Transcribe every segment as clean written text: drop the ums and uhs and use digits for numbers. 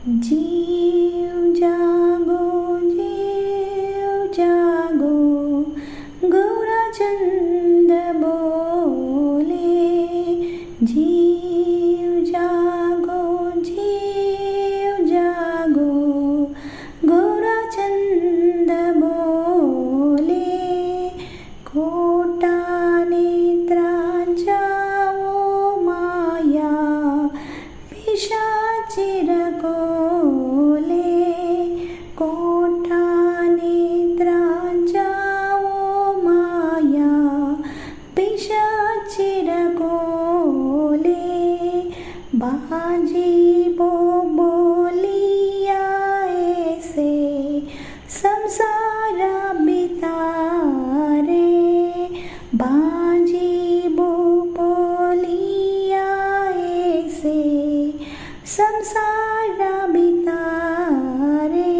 जीव जागो गौराचंद बोले। जीव जागो गौराचंद बोले। खोटा नेत्रांच्या ओ माया पिशाची रकोले। खोटा नेत्रांच्या ओ माया पिशाची रकोले। बाजी बोलिया ऐसे संसारा बितारे। बाजी बोलिया ऐसे संसारा बितारे।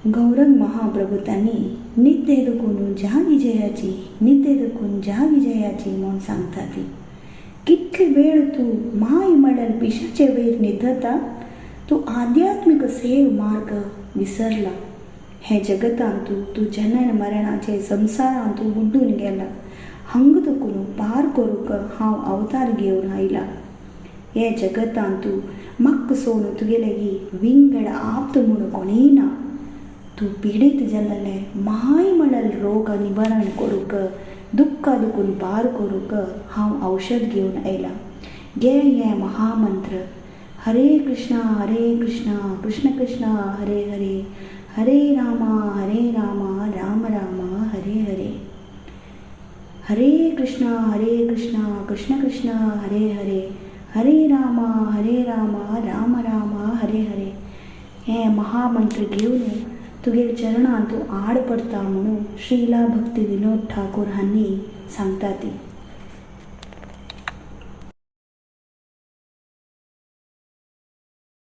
गौरंग महाप्रभू त्यांनी नित्य दुखून ज्या विजयाची नित्य दुखून ज्या विजयाची म्हणून सांगता ती कितली वेळ तू माय मडल पिशाचे वैर निधता तू आध्यात्मिक सेव मार्ग विसरला. हे जगतांतू तू जनन मरणाचे संसारांत तू बुड्डून गेला. हंग दुखून पार करूक हांव अवतार घेवन आयला. हे जगतांतू मक्क सोन तुगेलेगी विंगड आप्त म्हूण कोणीय ना. तू पिडीत जाल्ले माय म्हणल रोग निवारण करूक दुःख दुखून पार करूक हांव औषध घेवन आयला. घे हे महामंत्र हरे कृष्णा कृष्ण कृष्ण हरे हरे हरे रामा राम राम हरे हरे. हरे कृष्णा कृष्ण कृष्ण हरे हरे हरे रामा राम राम हरे हरे. हे महामंत्र घेवन तुगेर चरणांत तूं आड पडटा म्हणून श्रीला भक्ती विनोद ठाकूर हांणी सांगता ती.